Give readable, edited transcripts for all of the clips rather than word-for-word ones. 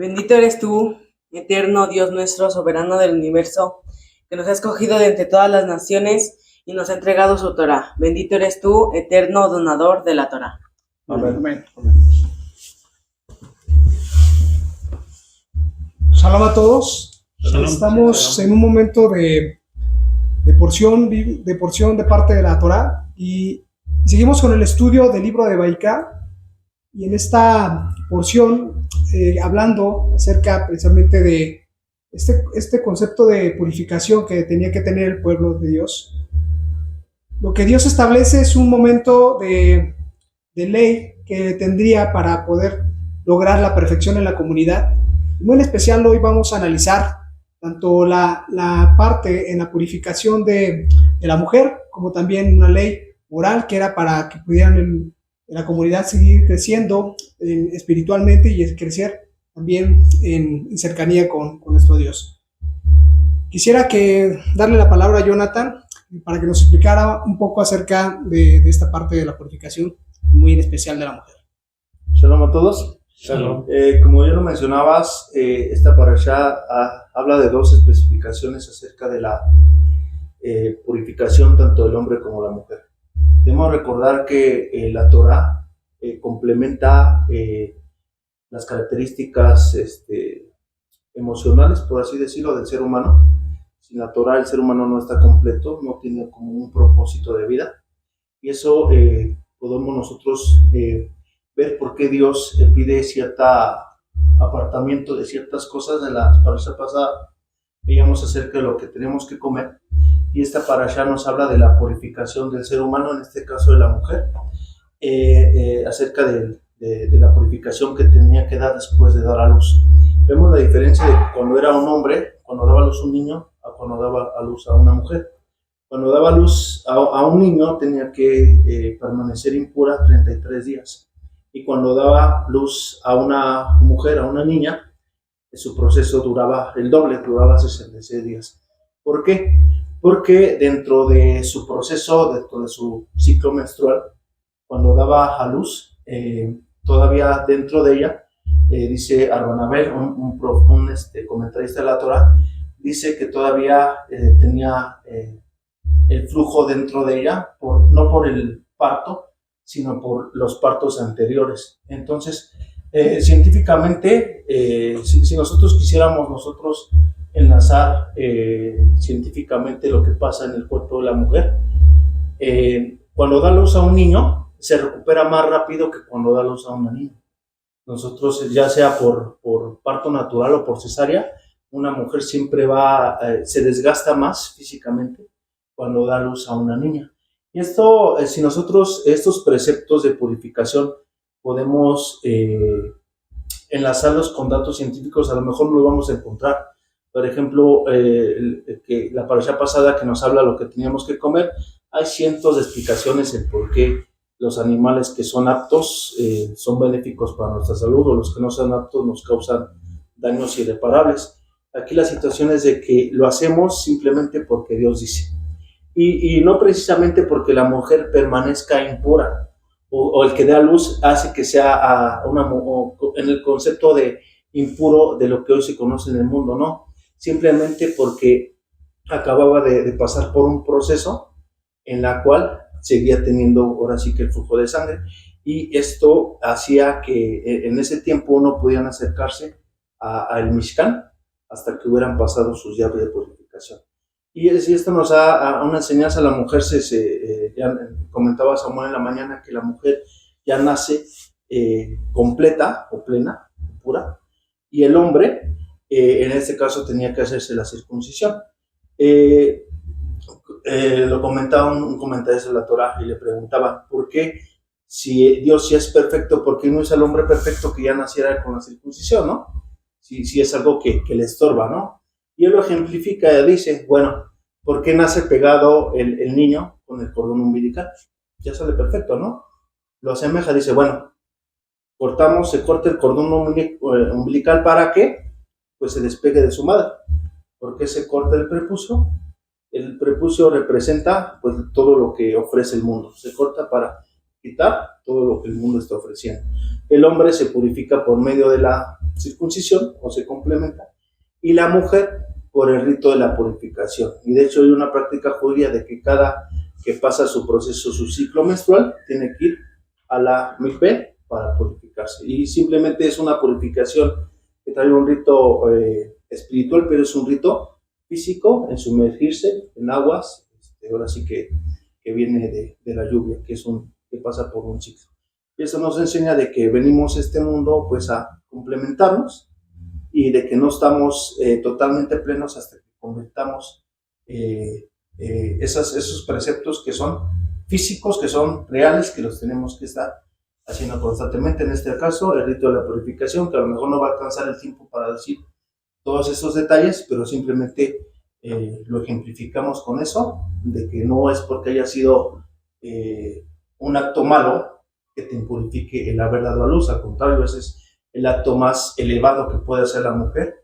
Bendito eres tú, eterno Dios nuestro, soberano del universo, que nos ha escogido de entre todas las naciones y nos ha entregado su Torah. Bendito eres tú, eterno donador de la Torah. Amén. Amén. Shalom a todos. Shalom. Estamos en un momento de porción de parte de la Torah y seguimos con el estudio del libro de Vaikra, y en esta porción hablando acerca precisamente de este concepto de purificación que tenía que tener el pueblo de Dios. Lo que Dios establece es un momento de ley que tendría para poder lograr la perfección en la comunidad. Muy en especial hoy vamos a analizar tanto la parte en la purificación de la mujer, como también una ley moral que era para que pudieran en la comunidad seguir creciendo espiritualmente y crecer también en cercanía con nuestro Dios. Quisiera darle la palabra a Jonathan para que nos explicara un poco acerca de esta parte de la purificación, muy en especial de la mujer. Shalom a todos. Shalom. Como ya lo mencionabas, esta parashá habla de dos especificaciones acerca de la purificación tanto del hombre como de la mujer. Debemos recordar que la Torah complementa las características emocionales, por así decirlo, del ser humano. Sin la Torah el ser humano no está completo, no tiene como un propósito de vida. Y eso podemos nosotros ver por qué Dios pide cierto apartamiento de ciertas cosas. En la parashá pasada veíamos acerca de lo que tenemos que comer, y esta parashá nos habla de la purificación del ser humano, en este caso de la mujer, acerca de la purificación que tenía que dar después de dar a luz. Vemos la diferencia de cuando era un hombre, cuando daba a luz un niño, a cuando daba a luz a una mujer. Cuando daba a luz a un niño tenía que permanecer impura 33 días. Y cuando daba luz a una mujer, a una niña, su proceso duraba el doble, duraba 66 días. ¿Por qué? Porque dentro de su proceso, dentro de su ciclo menstrual, cuando daba a luz, todavía dentro de ella, dice Arbanabel, un comentarista de la Torah, dice que todavía tenía el flujo dentro de ella, no por el parto, sino por los partos anteriores. Entonces, científicamente, si nosotros quisiéramos enlazar científicamente lo que pasa en el cuerpo de la mujer, cuando da luz a un niño, se recupera más rápido que cuando da luz a una niña. Nosotros, ya sea por parto natural o por cesárea, una mujer siempre se desgasta más físicamente cuando da luz a una niña. Y esto, si nosotros estos preceptos de purificación podemos enlazarlos con datos científicos, a lo mejor no lo vamos a encontrar. Por ejemplo, que la parashá pasada que nos habla de lo que teníamos que comer, hay cientos de explicaciones en por qué los animales que son aptos son benéficos para nuestra salud, o los que no son aptos nos causan daños irreparables. Aquí la situación es de que lo hacemos simplemente porque Dios dice. Y no precisamente porque la mujer permanezca impura o el que dé a luz hace que sea en el concepto de impuro de lo que hoy se conoce en el mundo, no. Simplemente porque acababa de pasar por un proceso en la cual seguía teniendo ahora sí que el flujo de sangre, y esto hacía que en ese tiempo no podían acercarse al Mishkan hasta que hubieran pasado sus llaves de purificación. Y esto nos da una enseñanza. La mujer, ya comentaba Samuel en la mañana, que la mujer ya nace completa o plena, pura, y el hombre, en este caso, tenía que hacerse la circuncisión. Lo comentaba un comentarista de la Torah y le preguntaba, ¿por qué, si Dios sí es perfecto, por qué no es el hombre perfecto que ya naciera con la circuncisión, no? Si es algo que le estorba, ¿no? Y él lo ejemplifica, dice, bueno, ¿por qué nace pegado el niño con el cordón umbilical? Ya sale perfecto, ¿no? Lo asemeja, dice, bueno, se corta el cordón umbilical, ¿para qué? Pues se despegue de su madre. ¿Por qué se corta el prepucio? El prepucio representa pues todo lo que ofrece el mundo. Se corta para quitar todo lo que el mundo está ofreciendo. El hombre se purifica por medio de la circuncisión o se complementa, y la mujer por el rito de la purificación. Y de hecho hay una práctica judía de que cada que pasa su proceso, su ciclo menstrual, tiene que ir a la mikveh para purificarse. Y simplemente es una purificación que trae un rito espiritual, pero es un rito físico en sumergirse en aguas, ahora sí que viene de la lluvia, que pasa por un ciclo. Y eso nos enseña de que venimos a este mundo pues a complementarnos y de que no estamos totalmente plenos hasta que convertamos esos preceptos que son físicos, que son reales, que los tenemos que estar haciendo constantemente. En este caso, el rito de la purificación, que a lo mejor no va a alcanzar el tiempo para decir todos esos detalles, pero simplemente lo ejemplificamos con eso, de que no es porque haya sido un acto malo que te impurifique el haber dado a luz, al contrario, ese es el acto más elevado que puede hacer la mujer,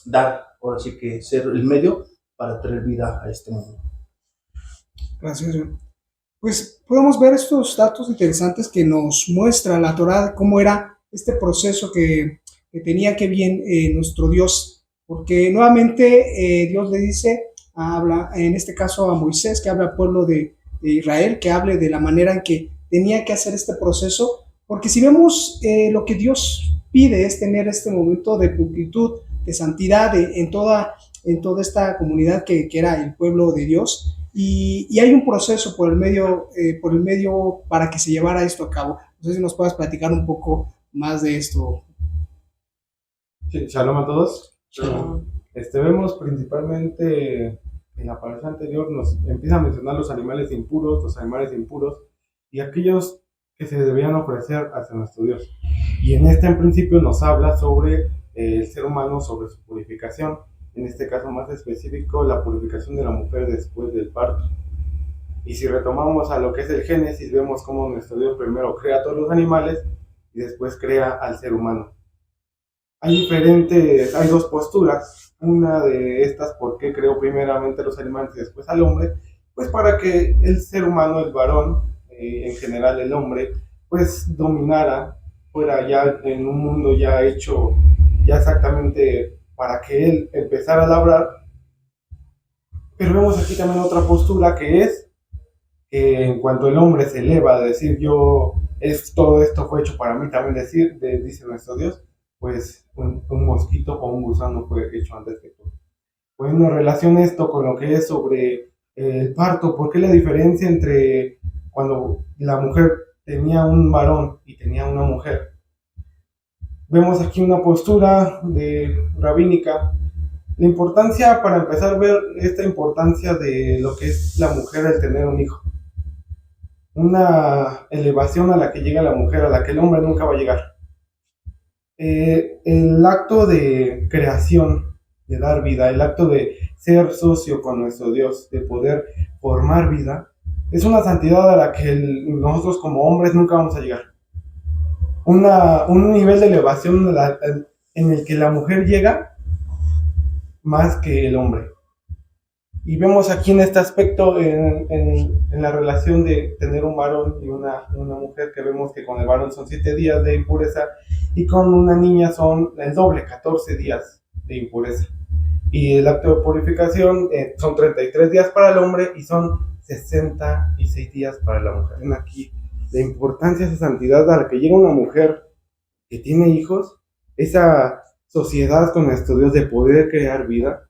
dar, ahora sí que ser el medio para traer vida a este mundo. Gracias, John. Pues podemos ver estos datos interesantes que nos muestra la Torá, cómo era este proceso que tenía que bien nuestro Dios, porque nuevamente Dios le dice, habla en este caso a Moisés, que habla al pueblo de Israel, que hable de la manera en que tenía que hacer este proceso, porque si vemos lo que Dios pide es tener este momento de pulcritud, de santidad en toda esta comunidad que era el pueblo de Dios, y hay un proceso por el medio para que se llevara esto a cabo. No sé si nos puedas platicar un poco más de esto. Sí, shalom a todos. Shalom. Vemos principalmente en la palabra anterior nos empieza a mencionar los animales impuros y aquellos que se debían ofrecer hacia nuestro Dios. Y en en principio nos habla sobre el ser humano, sobre su purificación, en este caso más específico, la purificación de la mujer después del parto. Y si retomamos a lo que es el Génesis, vemos cómo nuestro Dios primero crea a todos los animales y después crea al ser humano. Hay dos posturas. Una de estas, ¿por qué creó primeramente a los animales y después al hombre? Pues para que el ser humano, el varón, en general el hombre, pues dominara, fuera ya en un mundo ya hecho, ya exactamente para que él empezara a labrar. Pero vemos aquí también otra postura que es que en cuanto el hombre se eleva a decir todo esto fue hecho para mí, también dice nuestro Dios, pues un mosquito o un gusano fue hecho antes que todo. Bueno, relaciona esto con lo que es sobre el parto. ¿Por qué la diferencia entre cuando la mujer tenía un varón y tenía una mujer? Vemos aquí una postura rabínica. La importancia, para empezar a ver esta importancia de lo que es la mujer al tener un hijo. Una elevación a la que llega la mujer, a la que el hombre nunca va a llegar. El acto de creación, de dar vida, el acto de ser socio con nuestro Dios, de poder formar vida, es una santidad a la que nosotros como hombres nunca vamos a llegar. Un nivel de elevación en el que la mujer llega más que el hombre. Y vemos aquí en este aspecto, en la relación de tener un varón y una mujer, que vemos que con el varón son 7 días de impureza y con una niña son el doble, 14 días de impureza. Y el acto de purificación son 33 días para el hombre y son 66 días para la mujer. Ven aquí la importancia de esa santidad a la que llega una mujer que tiene hijos, esa sociedad con nuestro Dios de poder crear vida.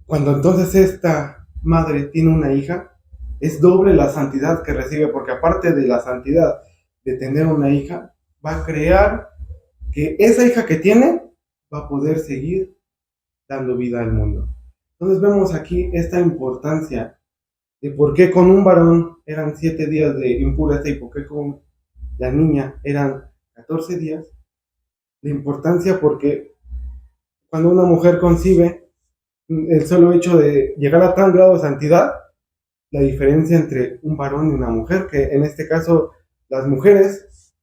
Cuando entonces esta madre tiene una hija, es doble la santidad que recibe, porque aparte de la santidad de tener una hija, va a crear que esa hija que tiene va a poder seguir dando vida al mundo. Entonces vemos aquí esta importancia de por qué con un varón eran 7 días de impureza y por qué con la niña eran 14 días. La importancia porque cuando una mujer concibe, el solo hecho de llegar a tal grado de santidad, la diferencia entre un varón y una mujer, que en este caso las mujeres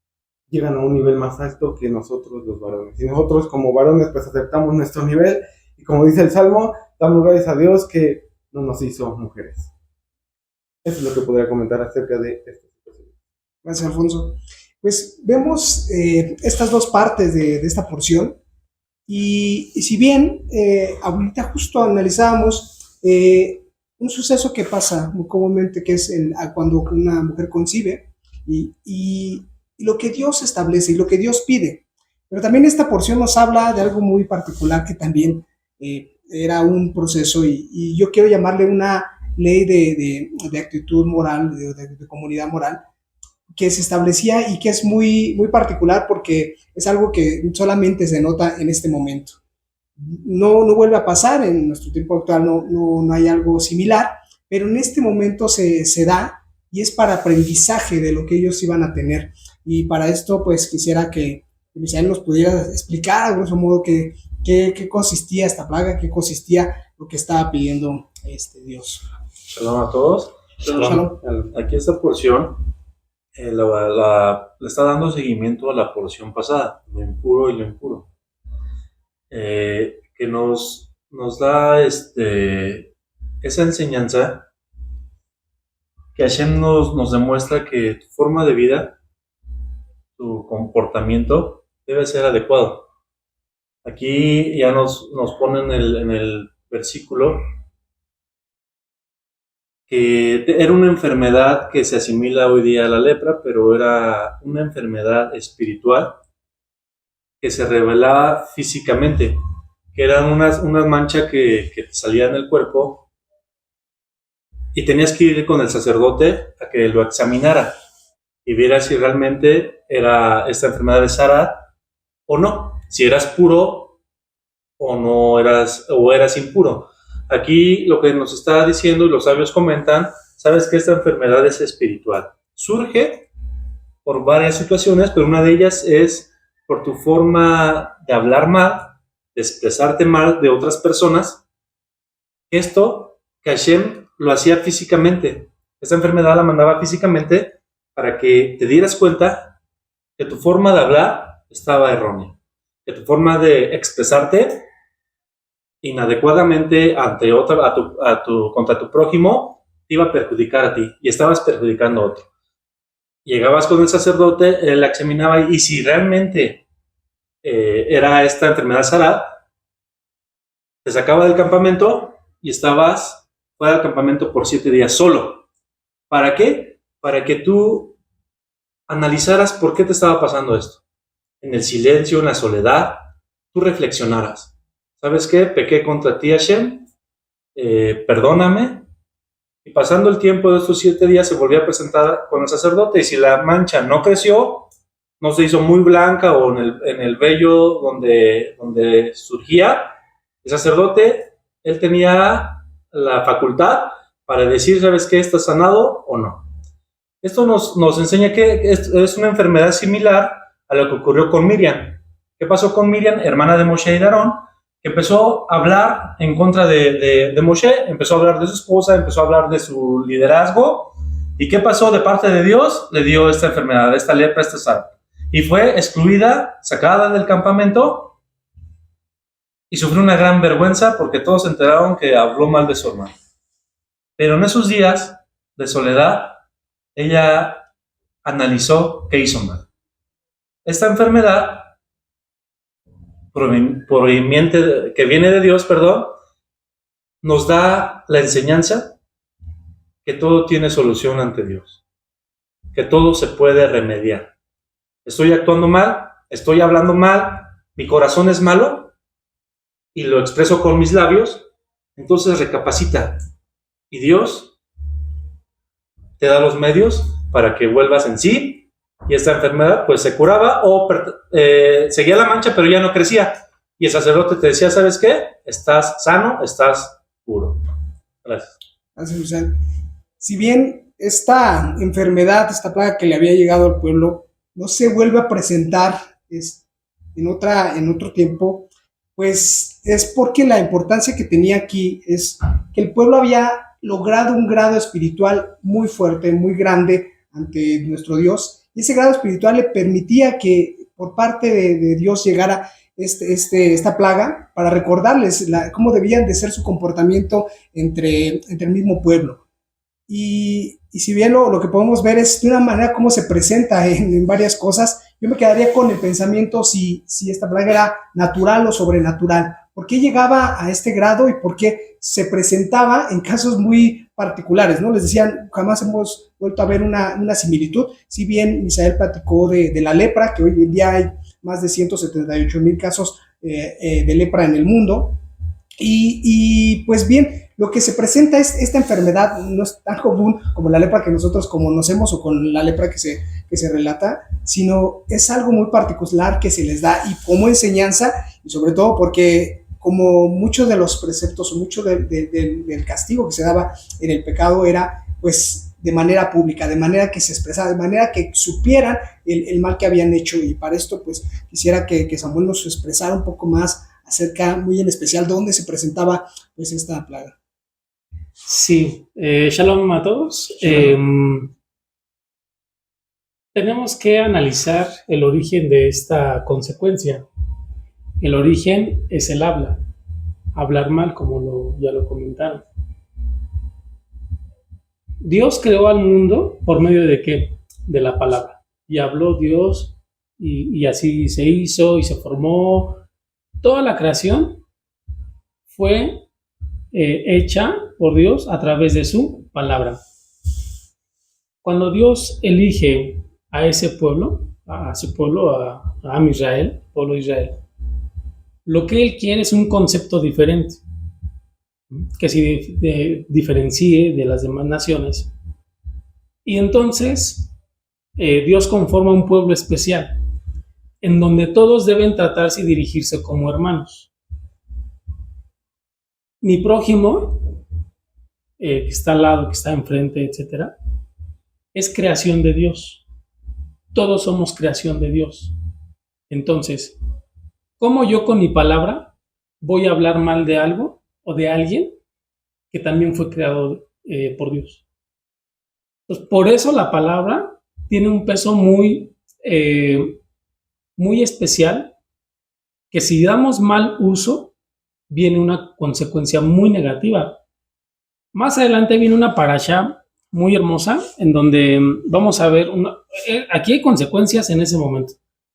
llegan a un nivel más alto que nosotros los varones. Y nosotros como varones pues aceptamos nuestro nivel y como dice el Salmo, damos gracias a Dios que no nos hizo mujeres. Eso es lo que podría comentar acerca de esta situación. Gracias, Alfonso. pues vemos estas dos partes de esta porción y si bien ahorita justo analizábamos un suceso que pasa muy comúnmente, que es cuando una mujer concibe y lo que Dios establece y lo que Dios pide. Pero también esta porción nos habla de algo muy particular que también era un proceso y yo quiero llamarle una ley de actitud moral, de comunidad moral, que se establecía y que es muy, muy particular porque es algo que solamente se nota en este momento. No vuelve a pasar en nuestro tiempo actual, no hay algo similar, pero en este momento se da y es para aprendizaje de lo que ellos iban a tener. Y para esto, pues quisiera que Misael nos pudiera explicar, a grosso modo, qué consistía esta plaga, qué consistía lo que estaba pidiendo Dios. Shalom a todos. Shalom. Aquí esta porción le está dando seguimiento a la porción pasada, lo impuro y lo impuro. Que nos da esa enseñanza que Hashem nos demuestra que tu forma de vida, tu comportamiento debe ser adecuado. Aquí ya nos ponen en el versículo que era una enfermedad que se asimila hoy día a la lepra, pero era una enfermedad espiritual que se revelaba físicamente, que eran unas manchas que te salían del cuerpo y tenías que ir con el sacerdote a que lo examinara y viera si realmente era esta enfermedad de Sara o no, si eras puro o eras impuro. Aquí lo que nos está diciendo y los sabios comentan, sabes que esta enfermedad es espiritual. Surge por varias situaciones, pero una de ellas es por tu forma de hablar mal, de expresarte mal de otras personas. Esto que Hashem lo hacía físicamente. Esta enfermedad la mandaba físicamente para que te dieras cuenta que tu forma de hablar estaba errónea, que tu forma de expresarte inadecuadamente contra tu prójimo te iba a perjudicar a ti y estabas perjudicando a otro. Llegabas con el sacerdote, él la examinaba y si realmente era esta enfermedad Sara, te sacaba del campamento y estabas fuera del campamento por 7 días solo. ¿Para qué? Para que tú analizaras por qué te estaba pasando esto. En el silencio, en la soledad, tú reflexionaras. ¿Sabes qué? Pequé contra ti, Hashem, perdóname. Y pasando el tiempo de estos 7 días se volvió a presentar con el sacerdote y si la mancha no creció, no se hizo muy blanca o en el vello donde surgía, el sacerdote, él tenía la facultad para decir, ¿sabes qué? ¿Estás sanado o no? Esto nos enseña que es una enfermedad similar a lo que ocurrió con Miriam. ¿Qué pasó con Miriam, hermana de Moshe y de Aarón? Que empezó a hablar en contra de Moshe, empezó a hablar de su esposa, empezó a hablar de su liderazgo. ¿Y qué pasó de parte de Dios? Le dio esta enfermedad, esta lepra, esta Sara. Y fue excluida, sacada del campamento y sufrió una gran vergüenza porque todos se enteraron que habló mal de su hermano. Pero en esos días de soledad, ella analizó qué hizo mal. Esta enfermedad que viene de Dios, nos da la enseñanza que todo tiene solución ante Dios, que todo se puede remediar. Estoy actuando mal, estoy hablando mal, mi corazón es malo y lo expreso con mis labios, entonces recapacita y Dios te da los medios para que vuelvas en sí. Y esta enfermedad pues se curaba o seguía la mancha pero ya no crecía. Y el sacerdote te decía, ¿sabes qué? Estás sano, estás puro. Gracias. Gracias, Misael. Si bien esta enfermedad, esta plaga que le había llegado al pueblo, no se vuelve a presentar en otro tiempo, pues es porque la importancia que tenía aquí es que el pueblo había logrado un grado espiritual muy fuerte, muy grande ante nuestro Dios. Y ese grado espiritual le permitía que por parte de Dios llegara esta plaga para recordarles cómo debían de ser su comportamiento entre el mismo pueblo. y si bien lo que podemos ver es de una manera cómo se presenta en varias cosas, yo me quedaría con el pensamiento si esta plaga era natural o sobrenatural. ¿Por qué llegaba a este grado y por qué se presentaba en casos muy particulares, ¿no? Les decían, jamás hemos vuelto a ver una similitud. Si bien Misael platicó de la lepra, que hoy en día hay más de 178,000 casos de lepra en el mundo, y pues bien, lo que se presenta es esta enfermedad, no es tan común como la lepra que nosotros conocemos o con la lepra que se relata, sino es algo muy particular que se les da y como enseñanza, y sobre todo porque como muchos de los preceptos o mucho del castigo que se daba en el pecado era pues de manera pública, de manera que se expresara, de manera que supieran el mal que habían hecho, y para esto pues quisiera que Samuel nos expresara un poco más acerca, muy en especial, dónde se presentaba pues esta plaga. Sí, shalom a todos. Tenemos que analizar el origen de esta consecuencia. El origen es el hablar mal, como ya lo comentaron. Dios creó al mundo por medio de ¿qué? De la palabra. Y habló Dios y así se hizo y se formó. Toda la creación fue hecha por Dios a través de su palabra. Cuando Dios elige a ese pueblo, a su pueblo, a Israel, pueblo de Israel, lo que Él quiere es un concepto diferente, que se diferencie de las demás naciones. Y entonces Dios conforma un pueblo especial, en donde todos deben tratarse y dirigirse como hermanos. Mi prójimo, que está al lado, que está enfrente, etc., es creación de Dios. Todos somos creación de Dios. Entonces, ¿cómo yo con mi palabra voy a hablar mal de algo o de alguien que también fue creado por Dios? Entonces, por eso la palabra tiene un peso muy especial, que si damos mal uso, viene una consecuencia muy negativa. Más adelante viene una parashá muy hermosa, en donde vamos a ver, aquí hay consecuencias en ese momento,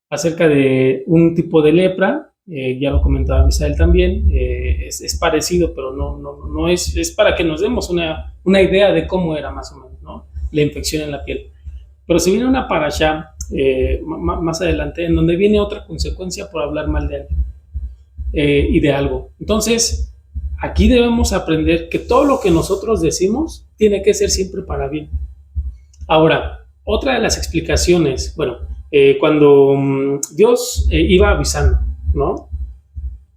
acerca de un tipo de lepra, ya lo comentaba Misael también, es parecido, pero no es para que nos demos una idea de cómo era más o menos, ¿no? La infección en la piel. Pero se viene una parashá más adelante, en donde viene otra consecuencia por hablar mal de alguien y de algo. Entonces, aquí debemos aprender que todo lo que nosotros decimos tiene que ser siempre para bien. Ahora, otra de las explicaciones, bueno, cuando Dios iba avisando, ¿no?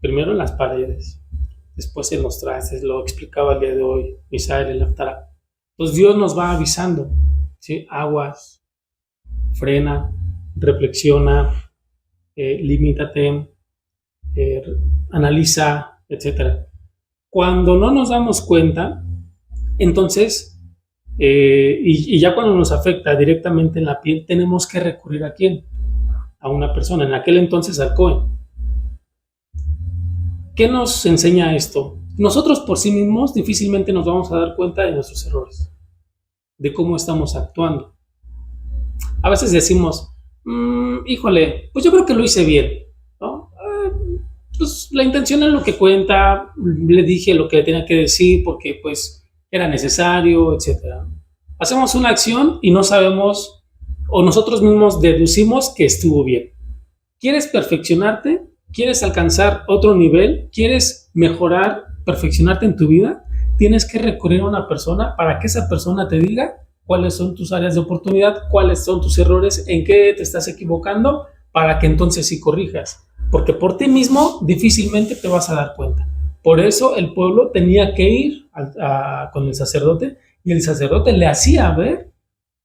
Primero en las paredes, después en los trastes, lo explicaba el día de hoy Misael en la Haftará. Entonces Dios nos va avisando, ¿sí? Aguas, frena, reflexiona, limítate, analiza, etc. Cuando no nos damos cuenta, entonces, y ya cuando nos afecta directamente en la piel, tenemos que recurrir ¿a quién? A una persona, en aquel entonces al Cohen. ¿Qué nos enseña esto? Nosotros por sí mismos difícilmente nos vamos a dar cuenta de nuestros errores, de cómo estamos actuando. A veces decimos, híjole, pues yo creo que lo hice bien, ¿no? Pues la intención es lo que cuenta, le dije lo que tenía que decir porque pues era necesario, etc. Hacemos una acción y no sabemos, o nosotros mismos deducimos que estuvo bien. ¿Quieres perfeccionarte? ¿Quieres alcanzar otro nivel? ¿Quieres mejorar, perfeccionarte en tu vida? Tienes que recurrir a una persona para que esa persona te diga cuáles son tus áreas de oportunidad, cuáles son tus errores, en qué te estás equivocando, para que entonces sí corrijas. Porque por ti mismo difícilmente te vas a dar cuenta. Por eso el pueblo tenía que ir con el sacerdote, y el sacerdote le hacía ver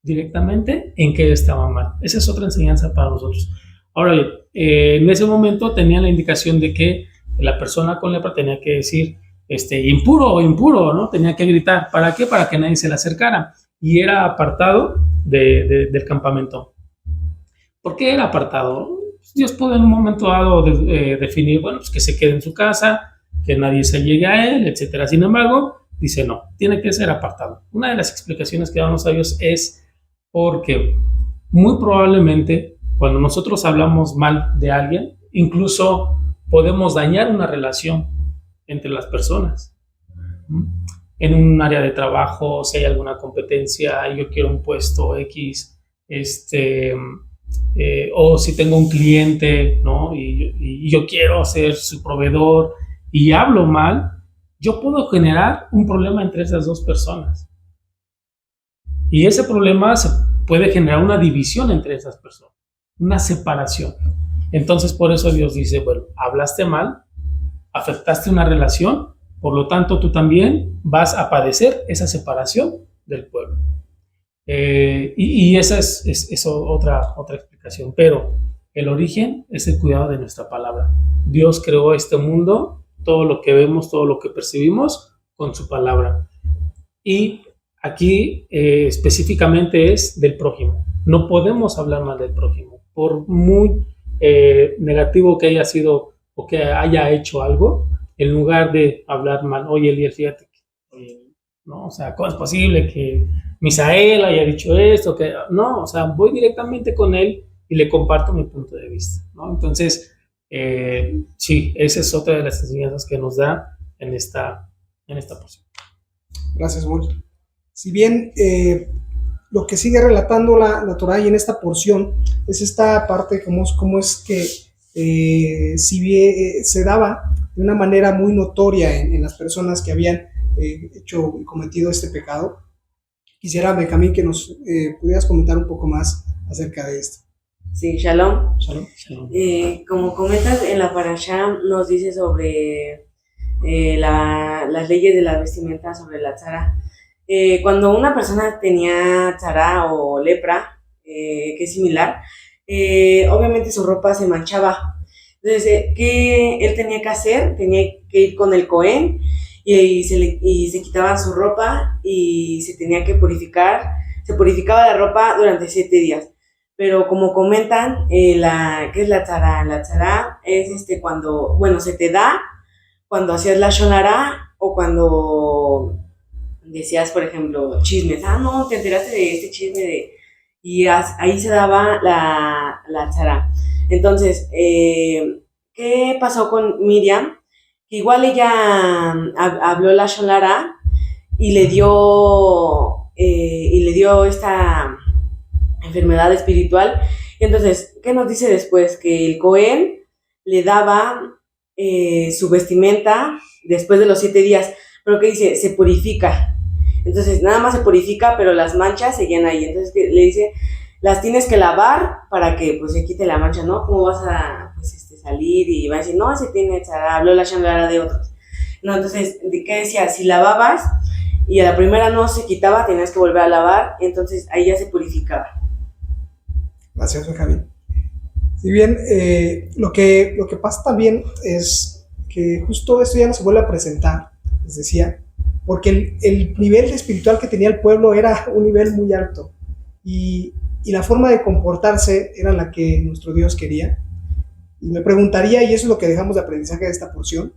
directamente en qué estaba mal. Esa es otra enseñanza para nosotros. Ahora bien, en ese momento tenía la indicación de que la persona con lepra tenía que decir impuro, impuro, ¿no? Tenía que gritar. ¿Para qué? Para que nadie se le acercara. Y era apartado del campamento. ¿Por qué era apartado? Dios pudo en un momento dado definir, bueno, pues que se quede en su casa, que nadie se llegue a él, etc. Sin embargo, dice no, tiene que ser apartado. Una de las explicaciones que dan los sabios es porque muy probablemente cuando nosotros hablamos mal de alguien, incluso podemos dañar una relación entre las personas. En un área de trabajo, si hay alguna competencia, yo quiero un puesto X, o si tengo un cliente, ¿no? y yo quiero ser su proveedor y hablo mal, yo puedo generar un problema entre esas dos personas. Y ese problema se puede generar una división entre esas personas, una separación. Entonces, por eso Dios dice, bueno, hablaste mal, afectaste una relación, por lo tanto, tú también vas a padecer esa separación del pueblo. Y esa es otra explicación. Pero el origen es el cuidado de nuestra palabra. Dios creó este mundo, todo lo que vemos, todo lo que percibimos, con su palabra. Y aquí específicamente es del prójimo. No podemos hablar mal del prójimo. Por muy negativo que haya sido o que haya hecho algo, en lugar de hablar mal, oye, Eliel, fíjate que, no, o sea, ¿cómo es posible que Misael haya dicho esto? Que no, o sea, voy directamente con él y le comparto mi punto de vista, ¿no? Entonces, sí, esa es otra de las enseñanzas que nos da en esta porción. Gracias, Mol. Si bien lo que sigue relatando la Torá y en esta porción es esta parte, cómo es que si bien se daba de una manera muy notoria en las personas que habían hecho y cometido este pecado. Quisiera, Benjamín, que nos pudieras comentar un poco más acerca de esto. Sí, Shalom. Shalom. Como comentas en la parashá, nos dice sobre las leyes de la vestimenta, sobre la tzara. Cuando una persona tenía tzara o lepra, que es similar, obviamente su ropa se manchaba. Entonces, ¿qué él tenía que hacer? Tenía que ir con el Cohen y se quitaba su ropa y se tenía que purificar. Se purificaba la ropa durante 7 días. Pero como comentan, ¿qué es la tzara? La tzara es cuando, bueno, se te da cuando hacías la Lashon Hara o cuando decías, por ejemplo, chismes. No, te enteraste de este chisme y ahí se daba la tzara. Entonces, ¿qué pasó con Miriam? Que igual ella habló la Lashon Hara y le dio esta enfermedad espiritual. Entonces, ¿qué nos dice después? Que el Cohen le daba su vestimenta después de los 7 días, pero ¿qué dice? Se purifica. Entonces, nada más se purifica, pero las manchas seguían ahí. Entonces, le dice, las tienes que lavar para que pues se quite la mancha, ¿no? ¿Cómo vas a salir y va a decir, no, ese tiene tzara, habló la Lashon Hara de otros? No, entonces, ¿qué decía? Si lavabas y a la primera no se quitaba, tenías que volver a lavar, entonces ahí ya se purificaba. Gracias, Benjamín. Si bien lo que pasa también es que justo esto ya no se vuelve a presentar, les decía, porque el nivel espiritual que tenía el pueblo era un nivel muy alto y la forma de comportarse era la que nuestro Dios quería. Y me preguntaría, y eso es lo que dejamos de aprendizaje de esta porción,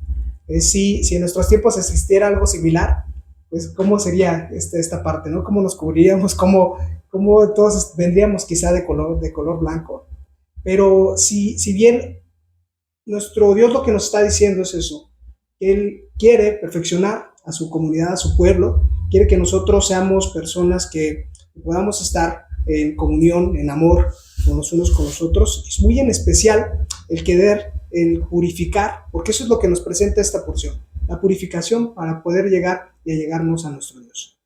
es si en nuestros tiempos existiera algo similar, pues cómo sería esta parte, ¿no? ¿Cómo nos cubriríamos? ¿Cómo todos vendríamos quizá de color blanco? Pero si bien nuestro Dios lo que nos está diciendo es eso, que Él quiere perfeccionar a su comunidad, a su pueblo, quiere que nosotros seamos personas que podamos estar en comunión, en amor con los unos con los otros. Es muy en especial el purificar, porque eso es lo que nos presenta esta porción, la purificación para poder llegar y allegarnos a nuestro Dios.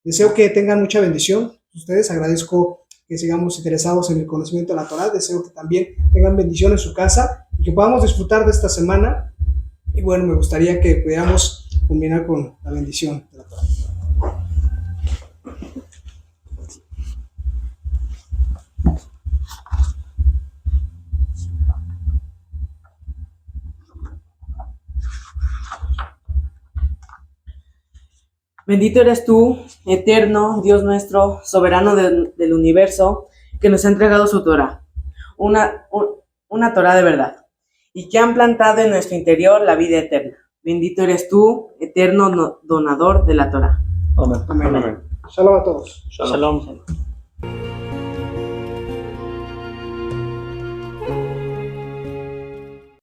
Deseo que tengan mucha bendición. Ustedes agradezco que sigamos interesados en el conocimiento de la Torá. Deseo que también tengan bendición en su casa y que podamos disfrutar de esta semana. Y bueno, me gustaría que pudiéramos culminar con la bendición de la Torá. Bendito eres tú, eterno, Dios nuestro, soberano del universo, que nos ha entregado su Torá, una Torá de verdad, y que han plantado en nuestro interior la vida eterna. Bendito eres tú, eterno donador de la Torah. Amén. Amén. Amén. Shalom a todos. Shalom. Shalom.